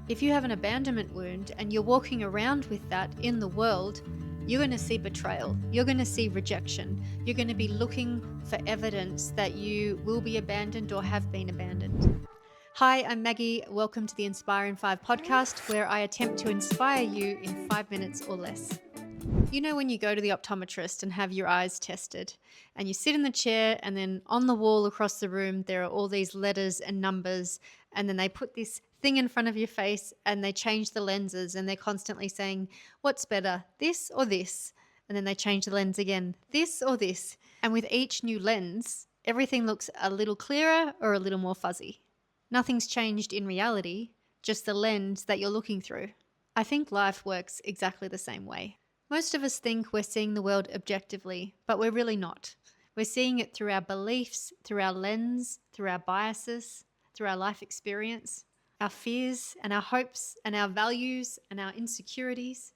If you have an abandonment wound and you're walking around with that in the world, you're going to see betrayal. You're going to see rejection. You're going to be looking for evidence that you will be abandoned or have been abandoned. Hi, I'm Maggie. Welcome to the Inspire in 5 podcast, where I attempt to inspire you in 5 minutes or less. You know when you go to the optometrist and have your eyes tested and you sit in the chair, and then on the wall across the room there are all these letters and numbers, and then they put this thing in front of your face and they change the lenses and they're constantly saying, what's better, this or this? And then they change the lens again, this or this? And with each new lens, everything looks a little clearer or a little more fuzzy. Nothing's changed in reality, just the lens that you're looking through. I think life works exactly the same way. Most of us think we're seeing the world objectively, but we're really not. We're seeing it through our beliefs, through our lens, through our biases, through our life experience, our fears and our hopes and our values and our insecurities.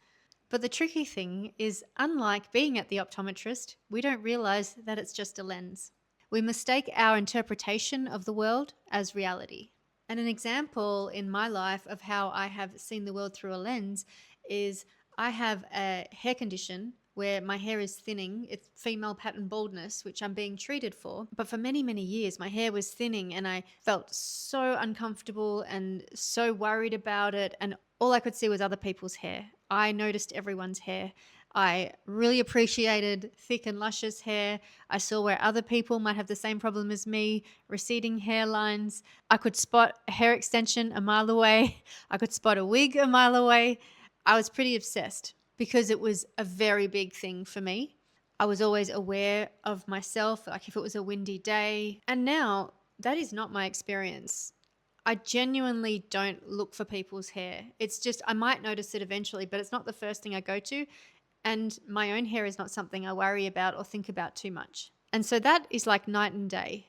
But the tricky thing is, unlike being at the optometrist, we don't realize that it's just a lens. We mistake our interpretation of the world as reality. And an example in my life of how I have seen the world through a lens is I have a hair condition where my hair is thinning. It's female pattern baldness, which I'm being treated for. But for many, many years, my hair was thinning and I felt so uncomfortable and so worried about it. And all I could see was other people's hair. I noticed everyone's hair. I really appreciated thick and luscious hair. I saw where other people might have the same problem as me, receding hairlines. I could spot a hair extension a mile away. I could spot a wig a mile away. I was pretty obsessed because it was a very big thing for me. I was always aware of myself, like if it was a windy day. And now that is not my experience. I genuinely don't look for people's hair. It's just, I might notice it eventually, but it's not the first thing I go to. And my own hair is not something I worry about or think about too much. And so that is like night and day.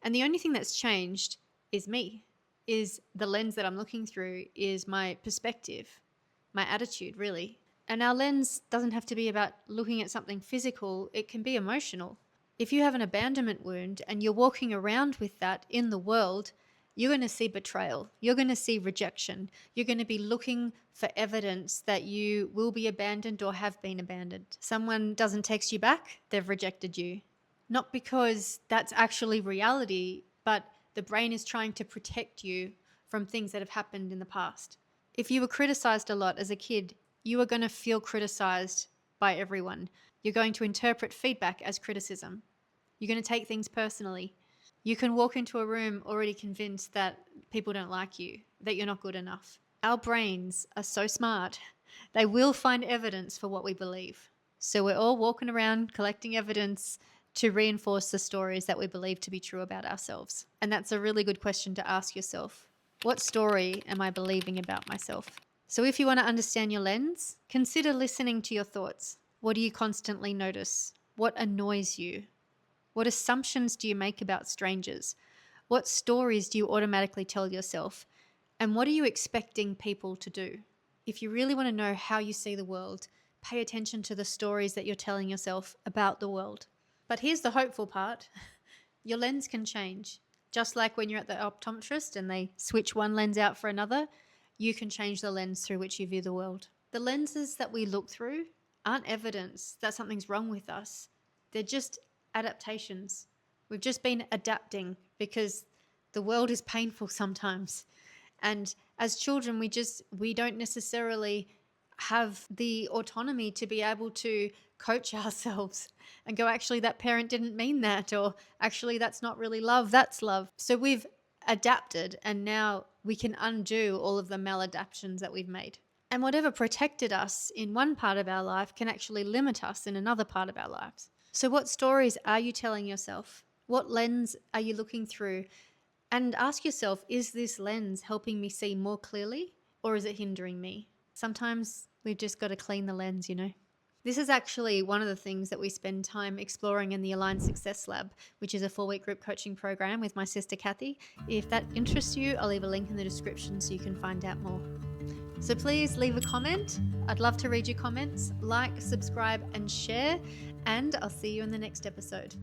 And the only thing that's changed is me, is the lens that I'm looking through, is my perspective, my attitude, really. And our lens doesn't have to be about looking at something physical. It can be emotional. If you have an abandonment wound and you're walking around with that in the world, you're going to see betrayal. You're going to see rejection. You're going to be looking for evidence that you will be abandoned or have been abandoned. Someone doesn't text you back, they've rejected you. Not because that's actually reality, but the brain is trying to protect you from things that have happened in the past. If you were criticized a lot as a kid, you are going to feel criticized by everyone. You're going to interpret feedback as criticism. You're going to take things personally. You can walk into a room already convinced that people don't like you, that you're not good enough. Our brains are so smart. They will find evidence for what we believe. So we're all walking around collecting evidence to reinforce the stories that we believe to be true about ourselves. And that's a really good question to ask yourself. What story am I believing about myself? So if you want to understand your lens, consider listening to your thoughts. What do you constantly notice? What annoys you? What assumptions do you make about strangers? What stories do you automatically tell yourself? And what are you expecting people to do? If you really want to know how you see the world, pay attention to the stories that you're telling yourself about the world. But here's the hopeful part. Your lens can change. Just like when you're at the optometrist and they switch one lens out for another, you can change the lens through which you view the world. The lenses that we look through aren't evidence that something's wrong with us. They're just adaptations. We've just been adapting because the world is painful sometimes. And as children, we don't necessarily have the autonomy to be able to coach ourselves and go, actually, that parent didn't mean that, or actually, that's not really love, that's love. So we've adapted, and now we can undo all of the maladaptions that we've made. And whatever protected us in one part of our life can actually limit us in another part of our lives. So what stories are you telling yourself? What lens are you looking through? And ask yourself, is this lens helping me see more clearly, or is it hindering me? Sometimes we've just got to clean the lens, you know. This is actually one of the things that we spend time exploring in the Aligned Success Lab, which is a 4-week group coaching program with my sister Cathy. If that interests you, I'll leave a link in the description so you can find out more. So please leave a comment. I'd love to read your comments. Like, subscribe, and share. And I'll see you in the next episode.